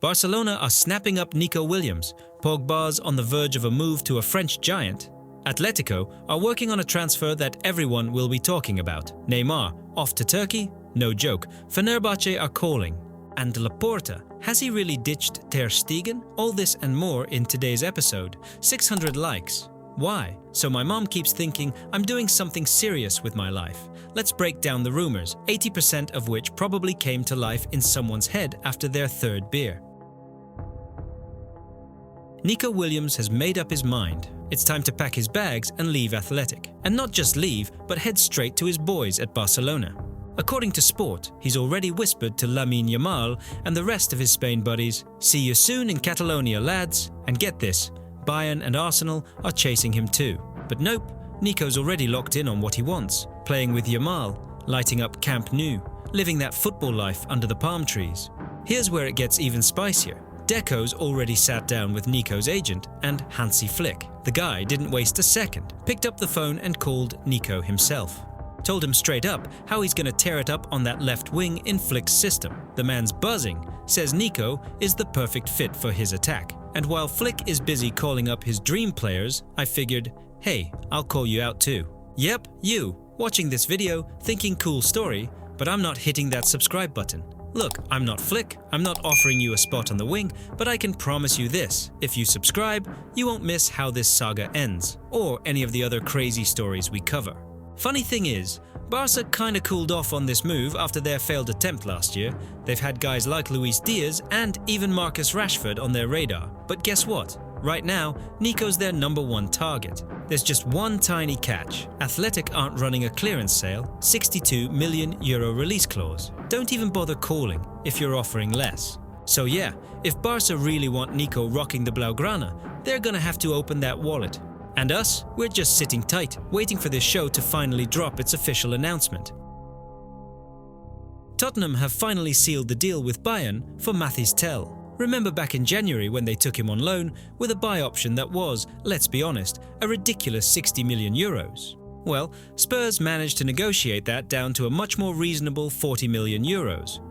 Barcelona are snapping up Nico Williams, Pogba's on the verge of a move to a French giant. Atletico are working on a transfer that everyone will be talking about. Neymar off to Turkey? No joke. Fenerbahçe are calling. And Laporta, has he really ditched Ter Stegen? All this and more in today's episode. 600 likes. Why? So my mom keeps thinking I'm doing something serious with my life. Let's break down the rumors, 80% of which probably came to life in someone's head after their third beer. Nico Williams has made up his mind. It's time to pack his bags and leave Athletic. And not just leave, but head straight to his boys at Barcelona. According to Sport, he's already whispered to Lamine Yamal and the rest of his Spain buddies, "See you soon in Catalonia, lads." And get this, Bayern and Arsenal are chasing him too. But nope, Nico's already locked in on what he wants, playing with Yamal, lighting up Camp Nou, living that football life under the palm trees. Here's where it gets even spicier. Deco's already sat down with Nico's agent and Hansi Flick. The guy didn't waste a second, picked up the phone and called Nico himself. Told him straight up how he's going to tear it up on that left wing in Flick's system. The man's buzzing, says Nico is the perfect fit for his attack. And while Flick is busy calling up his dream players, I figured, hey, I'll call you out too. Yep, you, watching this video, thinking cool story, but I'm not hitting that subscribe button. Look, I'm not Flick, I'm not offering you a spot on the wing, but I can promise you this, if you subscribe, you won't miss how this saga ends, or any of the other crazy stories we cover. Funny thing is, Barca kinda cooled off on this move after their failed attempt last year. They've had guys like Luis Diaz and even Marcus Rashford on their radar. But guess what? Right now, Nico's their #1 target. There's just one tiny catch. Athletic aren't running a clearance sale, €62 million release clause. Don't even bother calling if you're offering less. So yeah, if Barca really want Nico rocking the Blaugrana, they're gonna have to open that wallet. And us, we're just sitting tight, waiting for this show to finally drop its official announcement. Tottenham have finally sealed the deal with Bayern for Mathys Tel. Remember back in January when they took him on loan with a buy option that was, let's be honest, a ridiculous €60 million. Well, Spurs managed to negotiate that down to a much more reasonable €40 million,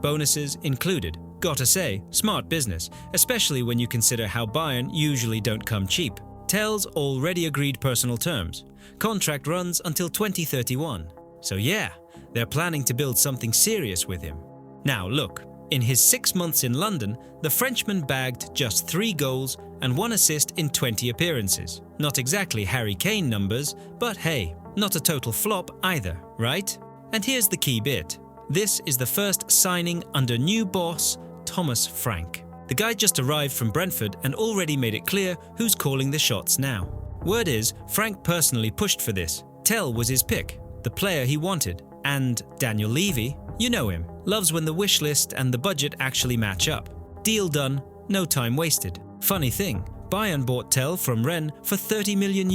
bonuses included. Gotta say, smart business, especially when you consider how Bayern usually don't come cheap. Tel's already agreed personal terms. Contract runs until 2031. So yeah, they're planning to build something serious with him. Now look, in his 6 months in London, the Frenchman bagged just 3 goals and 1 assist in 20 appearances. Not exactly Harry Kane numbers, but hey, not a total flop either, right? And here's the key bit. This is the first signing under new boss, Thomas Frank. The guy just arrived from Brentford and already made it clear who's calling the shots now. Word is, Frank personally pushed for this. Tel was his pick, the player he wanted. And Daniel Levy, you know him, loves when the wish list and the budget actually match up. Deal done, no time wasted. Funny thing, Bayern bought Tel from Rennes for €30 million,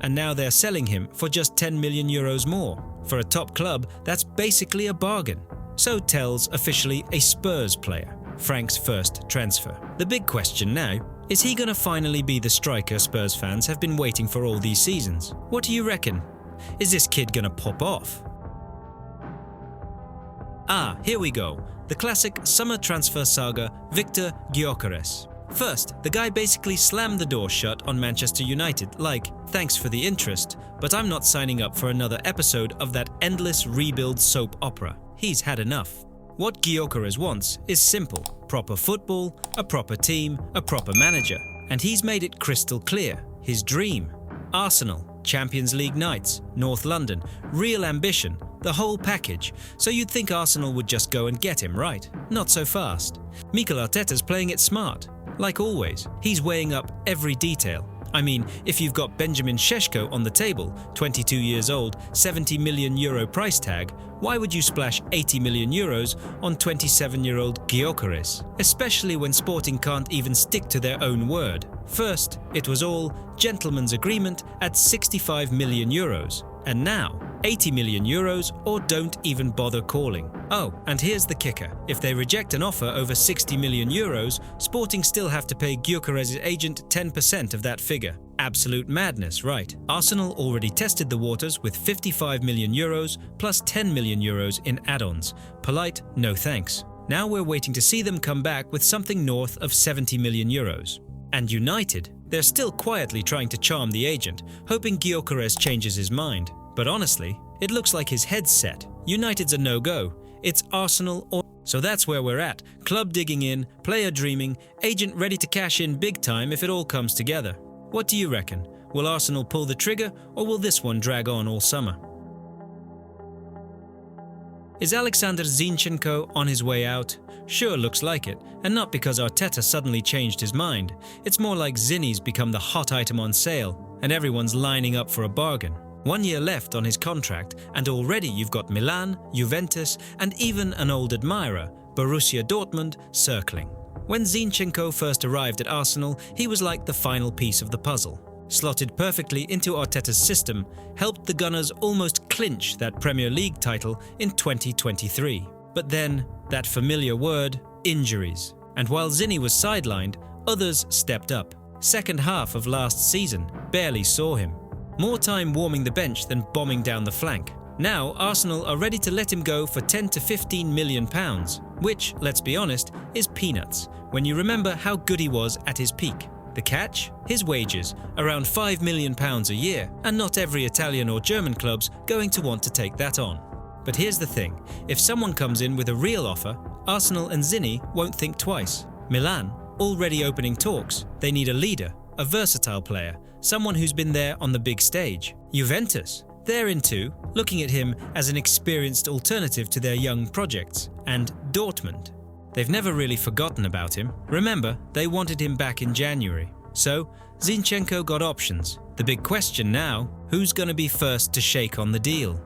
and now they're selling him for just €10 million more. For a top club, that's basically a bargain. So Tel's officially a Spurs player. Frank's first transfer. The big question now, is he gonna finally be the striker Spurs fans have been waiting for all these seasons? What do you reckon? Is this kid gonna pop off? Ah, here we go. The classic summer transfer saga, Victor Gyökeres. First, the guy basically slammed the door shut on Manchester United like, thanks for the interest, but I'm not signing up for another episode of that endless rebuild soap opera. He's had enough. What Gyökeres wants is simple. Proper football, a proper team, a proper manager. And he's made it crystal clear. His dream. Arsenal, Champions League nights, North London, real ambition, the whole package. So you'd think Arsenal would just go and get him, right? Not so fast. Mikel Arteta's playing it smart. Like always, he's weighing up every detail. I mean, if you've got Benjamin ŠEŠKO on the table, 22 years old, €70 million price tag, why would you splash €80 million on 27-year-old Gyökeres? Especially when Sporting can't even stick to their own word. First, it was all gentleman's agreement at €65 million. And now, €80 million or don't even bother calling. Oh, and here's the kicker. If they reject an offer over €60 million, Sporting still have to pay Gyökeres' agent 10% of that figure. Absolute madness, right? Arsenal already tested the waters with €55 million plus €10 million in add-ons. Polite, no thanks. Now we're waiting to see them come back with something north of 70 million euros. And United, they're still quietly trying to charm the agent, hoping GYOKERES changes his mind. But honestly, it looks like his head's set. United's a no-go. It's Arsenal or... So that's where we're at. Club digging in, player dreaming, agent ready to cash in big time if it all comes together. What do you reckon? Will Arsenal pull the trigger, or will this one drag on all summer? Is Alexander ZINCHENKO on his way out? Sure, looks like it, and not because Arteta suddenly changed his mind. It's more like Zinny's become the hot item on sale, and everyone's lining up for a bargain. 1 year left on his contract, and already you've got Milan, Juventus, and even an old admirer, Borussia Dortmund, circling. When ZINCHENKO first arrived at Arsenal, he was like the final piece of the puzzle. Slotted perfectly into Arteta's system, helped the Gunners almost clinch that Premier League title in 2023. But then, that familiar word, injuries. And while Zinny was sidelined, others stepped up. Second half of last season, barely saw him. More time warming the bench than bombing down the flank. Now, Arsenal are ready to let him go for 10 to 15 million pounds, which, let's be honest, is peanuts, when you remember how good he was at his peak. The catch? His wages, around £5 million a year, and not every Italian or German club's going to want to take that on. But here's the thing, if someone comes in with a real offer, Arsenal and Zinny won't think twice. Milan, already opening talks, they need a leader, a versatile player, someone who's been there on the big stage. Juventus, they're in too, looking at him as an experienced alternative to their young projects. And Dortmund, they've never really forgotten about him. Remember, they wanted him back in January. So, ZINCHENKO got options. The big question now, who's going to be first to shake on the deal?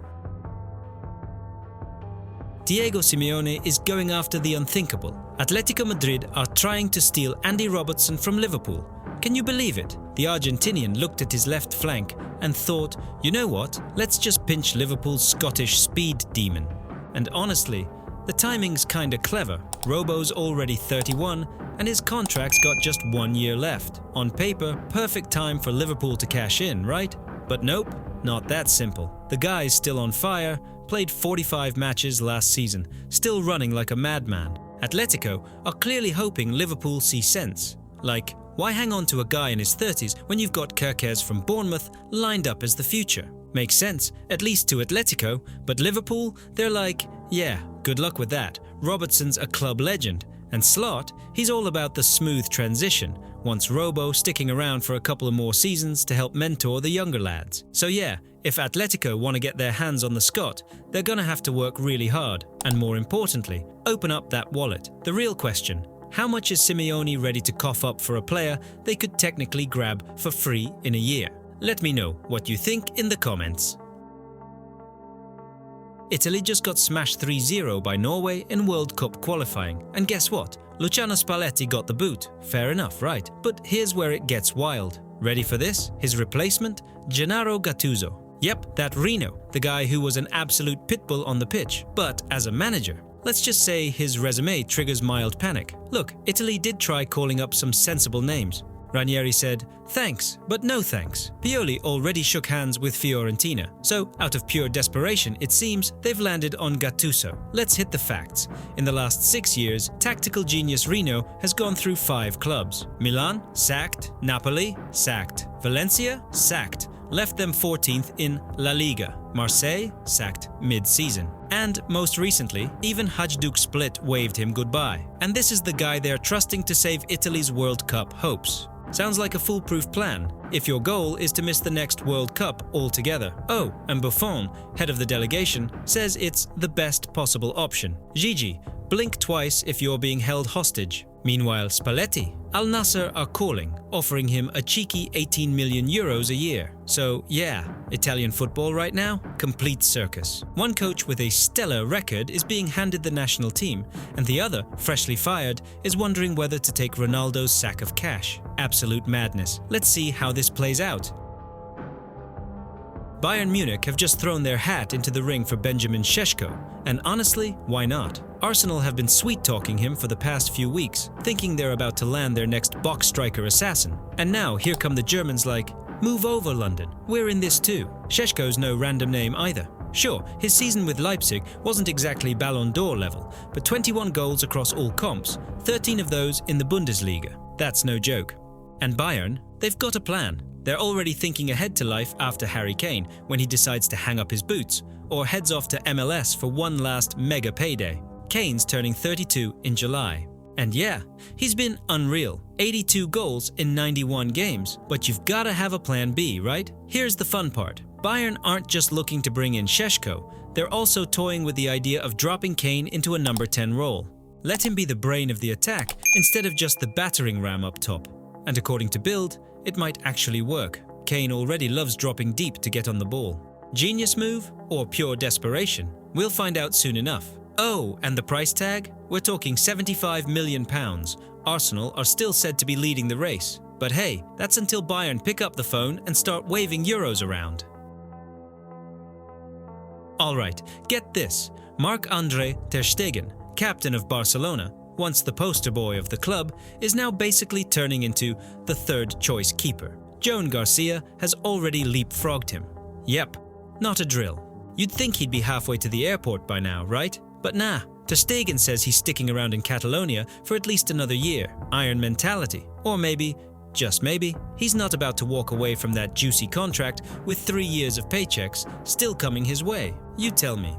Diego Simeone is going after the unthinkable. Atletico Madrid are trying to steal Andy Robertson from Liverpool. Can you believe it? The Argentinian looked at his left flank and thought, you know what, let's just pinch Liverpool's Scottish speed demon. And honestly, the timing's kinda clever. Robo's already 31 and his contract's got just 1 year left. On paper, perfect time for Liverpool to cash in, right? But nope, not that simple. The guy's still on fire, played 45 matches last season, still running like a madman. Atletico are clearly hoping Liverpool see sense. Like, why hang on to a guy in his 30s when you've got GYOKERES from Bournemouth lined up as the future? Makes sense, at least to Atletico, but Liverpool, they're like, yeah, good luck with that. Robertson's a club legend. And Slot, he's all about the smooth transition, wants Robo sticking around for a couple of more seasons to help mentor the younger lads. So yeah, if Atletico want to get their hands on the Scot, they're gonna have to work really hard, and more importantly, open up that wallet. The real question, how much is Simeone ready to cough up for a player they could technically grab for free in a year? Let me know what you think in the comments. Italy just got smashed 3-0 by Norway in World Cup qualifying, and guess what? Luciano Spalletti got the boot. Fair enough, right? But here's where it gets wild. Ready for this? His replacement? Gennaro Gattuso. Yep, that Reno, the guy who was an absolute pitbull on the pitch. But as a manager, let's just say his resume triggers mild panic. Look, Italy did try calling up some sensible names. Ranieri said, thanks, but no thanks. Pioli already shook hands with Fiorentina, so out of pure desperation, it seems they've landed on Gattuso. Let's hit the facts. In the last 6 years, tactical genius Reno has gone through 5 clubs. Milan, sacked. Napoli, sacked. Valencia, sacked. Left them 14th in La Liga. Marseille, sacked mid-season. And most recently, even Hajduk Split waved him goodbye. And this is the guy they're trusting to save Italy's World Cup hopes. Sounds like a foolproof plan, if your goal is to miss the next World Cup altogether. Oh, and Buffon, head of the delegation, says it's the best possible option. Gigi, blink twice if you're being held hostage. Meanwhile, Spalletti, Al Nassr are calling, offering him a cheeky 18 million euros a year. So yeah, Italian football right now? Complete circus. One coach with a stellar record is being handed the national team, and the other, freshly fired, is wondering whether to take Ronaldo's sack of cash. Absolute madness. Let's see how this plays out. Bayern Munich have just thrown their hat into the ring for Benjamin ŠEŠKO, and honestly, why not? Arsenal have been sweet-talking him for the past few weeks, thinking they're about to land their next box striker assassin. And now here come the Germans like, move over London, we're in this too. ŠEŠKO's no random name either. Sure, his season with Leipzig wasn't exactly Ballon d'Or level, but 21 goals across all comps, 13 of those in the Bundesliga. That's no joke. And Bayern, they've got a plan. They're already thinking ahead to life after Harry Kane when he decides to hang up his boots, or heads off to MLS for one last mega payday. Kane's turning 32 in July. And yeah, he's been unreal. 82 goals in 91 games. But you've gotta have a plan B, right? Here's the fun part. Bayern aren't just looking to bring in ŠEŠKO, they're also toying with the idea of dropping Kane into a number 10 role. Let him be the brain of the attack instead of just the battering ram up top. And according to Bild, it might actually work. Kane already loves dropping deep to get on the ball. Genius move or pure desperation? We'll find out soon enough. Oh, and the price tag? We're talking £75 million. Arsenal are still said to be leading the race. But hey, that's until Bayern pick up the phone and start waving euros around. Alright, get this. Marc-Andre Ter Stegen, captain of Barcelona, once the poster boy of the club, is now basically turning into the third choice keeper. Joan Garcia has already leapfrogged him. Yep, not a drill. You'd think he'd be halfway to the airport by now, right? But nah, Ter Stegen says he's sticking around in Catalonia for at least another year. Iron mentality. Or maybe, just maybe, he's not about to walk away from that juicy contract with 3 years of paychecks still coming his way. You tell me.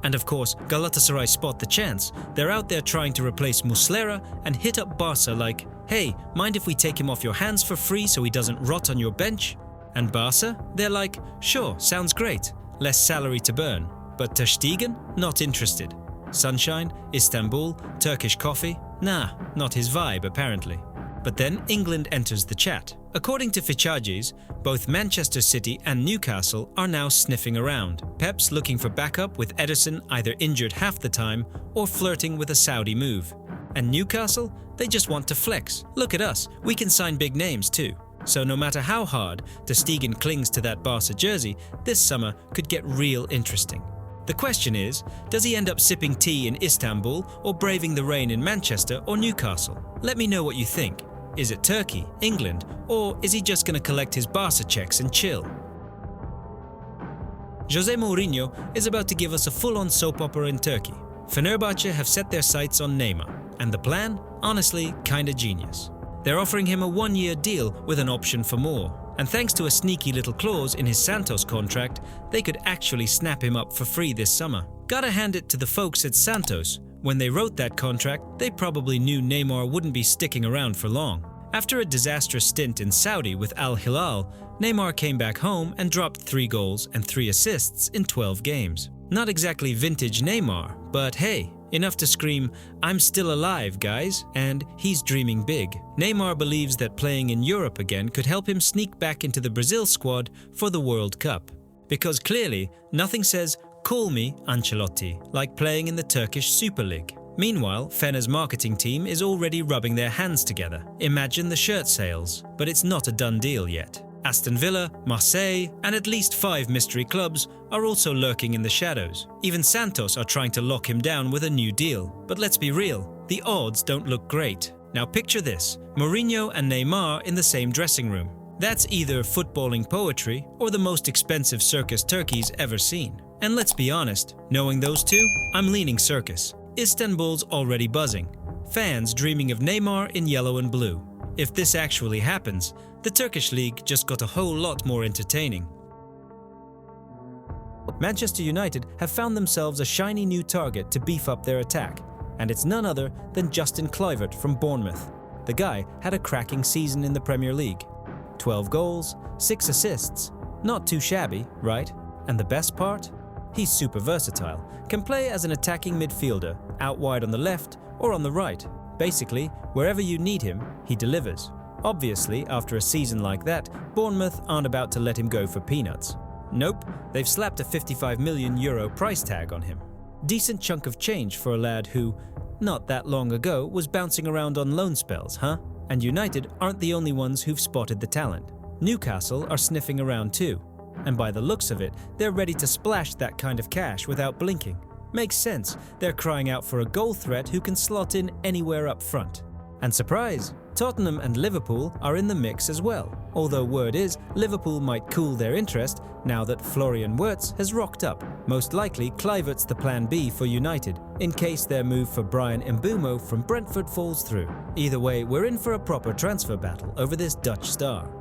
And of course, Galatasaray spot the chance. They're out there trying to replace Muslera and hit up Barca like, hey, mind if we take him off your hands for free so he doesn't rot on your bench? And Barca? They're like, sure, sounds great. Less salary to burn. But Ter Stegen? Not interested. Sunshine, Istanbul, Turkish coffee? Nah, not his vibe apparently. But then England enters the chat. According to Fichajes, both Manchester City and Newcastle are now sniffing around. Pep's looking for backup with Ederson either injured half the time or flirting with a Saudi move. And Newcastle? They just want to flex. Look at us, we can sign big names too. So no matter how hard Ter Stegen clings to that Barca jersey, this summer could get real interesting. The question is, does he end up sipping tea in Istanbul or braving the rain in Manchester or Newcastle? Let me know what you think. Is it Turkey, England, or is he just going to collect his Barca checks and chill? Jose Mourinho is about to give us a full-on soap opera in Turkey. Fenerbahçe have set their sights on Neymar, and the plan, honestly, kinda genius. They're offering him a 1-year deal with an option for more. And thanks to a sneaky little clause in his Santos contract, they could actually snap him up for free this summer. Gotta hand it to the folks at Santos. When they wrote that contract, they probably knew Neymar wouldn't be sticking around for long. After a disastrous stint in Saudi with Al Hilal, Neymar came back home and dropped 3 goals and 3 assists in 12 games. Not exactly vintage Neymar, but hey, enough to scream, "I'm still alive, guys," and he's dreaming big. Neymar believes that playing in Europe again could help him sneak back into the Brazil squad for the World Cup. Because clearly, nothing says, "Call me, Ancelotti," like playing in the Turkish Super League. Meanwhile, Fener's marketing team is already rubbing their hands together. Imagine the shirt sales. But it's not a done deal yet. Aston Villa, Marseille, and at least 5 mystery clubs are also lurking in the shadows. Even Santos are trying to lock him down with a new deal. But let's be real, the odds don't look great. Now picture this, Mourinho and Neymar in the same dressing room. That's either footballing poetry or the most expensive circus Turkey's ever seen. And let's be honest, knowing those two, I'm leaning circus. Istanbul's already buzzing. Fans dreaming of Neymar in yellow and blue. If this actually happens, the Turkish league just got a whole lot more entertaining. Manchester United have found themselves a shiny new target to beef up their attack, and it's none other than Justin Kluivert from Bournemouth. The guy had a cracking season in the Premier League. 12 goals, 6 assists. Not too shabby, right? And the best part? He's super versatile, can play as an attacking midfielder, out wide on the left or on the right. Basically, wherever you need him, he delivers. Obviously, after a season like that, Bournemouth aren't about to let him go for peanuts. Nope, they've slapped a €55 million price tag on him. Decent chunk of change for a lad who, not that long ago, was bouncing around on loan spells, huh? And United aren't the only ones who've spotted the talent. Newcastle are sniffing around too. And by the looks of it, they're ready to splash that kind of cash without blinking. Makes sense, they're crying out for a goal threat who can slot in anywhere up front. And surprise, Tottenham and Liverpool are in the mix as well, although word is Liverpool might cool their interest now that Florian Wirtz has rocked up. Most likely KLUYVERT's the plan B for United, in case their move for Bryan Mbeumo from Brentford falls through. Either way, we're in for a proper transfer battle over this Dutch star.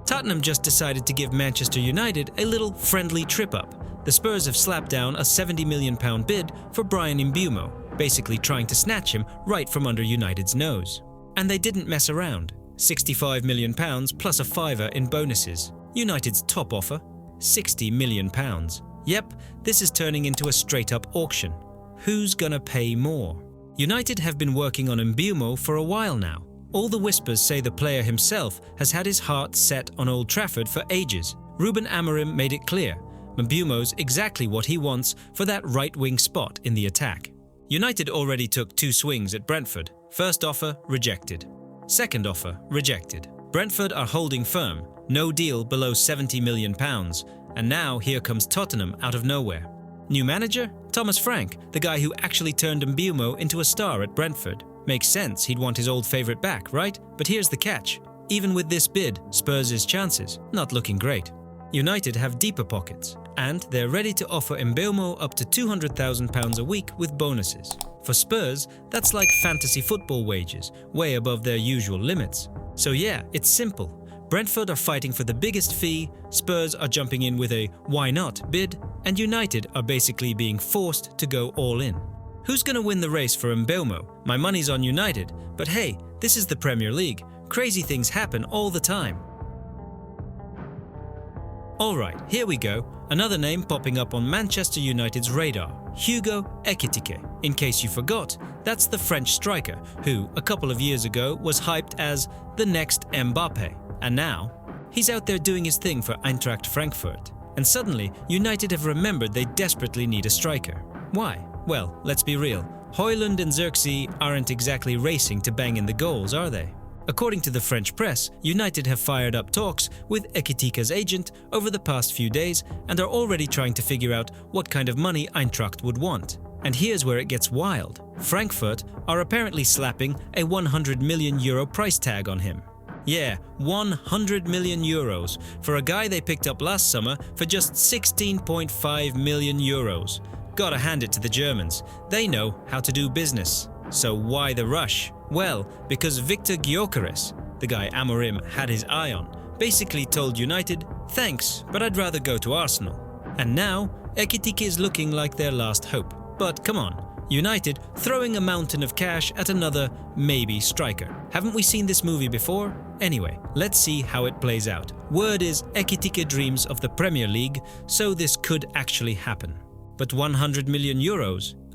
Tottenham just decided to give Manchester United a little friendly trip-up. The Spurs have slapped down a £70 million bid for Bryan Mbeumo, basically trying to snatch him right from under United's nose. And they didn't mess around. £65 million plus a fiver in bonuses. United's top offer, £60 million. Yep, this is turning into a straight-up auction. Who's gonna pay more? United have been working on Mbeumo for a while now. All the whispers say the player himself has had his heart set on Old Trafford for ages. Ruben Amorim made it clear. Mbeumo's exactly what he wants for that right-wing spot in the attack. United already took 2 swings at Brentford. First offer, rejected. Second offer, rejected. Brentford are holding firm, no deal below £70 million. And now here comes Tottenham out of nowhere. New manager? Thomas Frank, the guy who actually turned Mbeumo into a star at Brentford. Makes sense, he'd want his old favourite back, right? But here's the catch. Even with this bid, Spurs' chances not looking great. United have deeper pockets, and they're ready to offer Mbeumo up to £200,000 a week with bonuses. For Spurs, that's like fantasy football wages, way above their usual limits. So yeah, it's simple. Brentford are fighting for the biggest fee, Spurs are jumping in with a why not bid, and United are basically being forced to go all in. Who's gonna win the race for Mbeumo? My money's on United, but hey, this is the Premier League. Crazy things happen all the time. Alright, here we go. Another name popping up on Manchester United's radar, Hugo Ekitike. In case you forgot, that's the French striker who, a couple of years ago, was hyped as the next Mbappe. And now, he's out there doing his thing for Eintracht Frankfurt. And suddenly, United have remembered they desperately need a striker. Why? Well, let's be real. Højlund and Xerxes aren't exactly racing to bang in the goals, are they? According to the French press, United have fired up talks with Ekitike's agent over the past few days and are already trying to figure out what kind of money Eintracht would want. And here's where it gets wild. Frankfurt are apparently slapping a €100 million price tag on him. Yeah, €100 million for a guy they picked up last summer for just €16.5 million. Gotta hand it to the Germans. They know how to do business. So why the rush? Well, because Victor GYOKERES, the guy Amorim had his eye on, basically told United, thanks, but I'd rather go to Arsenal. And now, EKITIKE is looking like their last hope. But come on, United throwing a mountain of cash at another maybe striker. Haven't we seen this movie before? Anyway, let's see how it plays out. Word is EKITIKE dreams of the Premier League, so this could actually happen. But €100 million?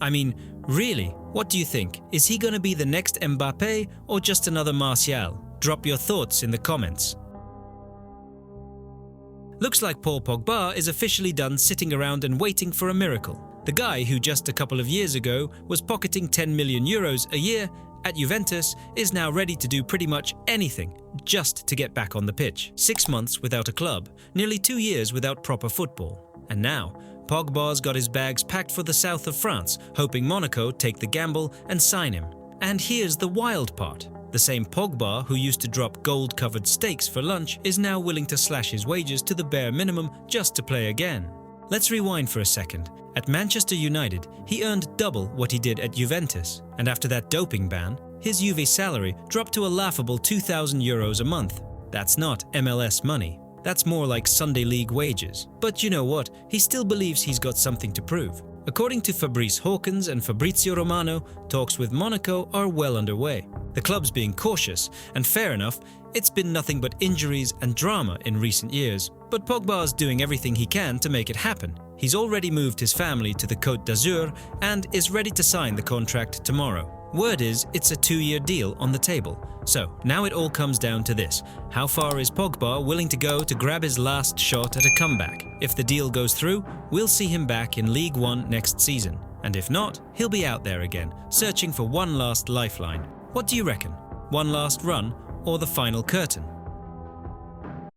I mean, really, what do you think? Is he gonna be the next Mbappe or just another Martial? Drop your thoughts in the comments. Looks like Paul Pogba is officially done sitting around and waiting for a miracle. The guy who just a couple of years ago was pocketing €10 million a year at Juventus is now ready to do pretty much anything just to get back on the pitch. 6 months without a club, nearly 2 years without proper football. And now, Pogba's got his bags packed for the south of France, hoping Monaco take the gamble and sign him. And here's the wild part. The same Pogba who used to drop gold-covered steaks for lunch is now willing to slash his wages to the bare minimum just to play again. Let's rewind for a second. At Manchester United, he earned double what he did at Juventus, and after that doping ban, his Juve salary dropped to a laughable €2,000 a month. That's not MLS money. That's more like Sunday League wages. But you know what? He still believes he's got something to prove. According to Fabrice Hawkins and Fabrizio Romano, talks with Monaco are well underway. The club's being cautious, and fair enough, it's been nothing but injuries and drama in recent years. But Pogba's doing everything he can to make it happen. He's already moved his family to the Côte d'Azur and is ready to sign the contract tomorrow. Word is it's a 2-year deal on the table. So now it all comes down to this. How far is Pogba willing to go to grab his last shot at a comeback? If the deal goes through, we'll see him back in League One next season. And if not, he'll be out there again, searching for one last lifeline. What do you reckon? One last run or the final curtain?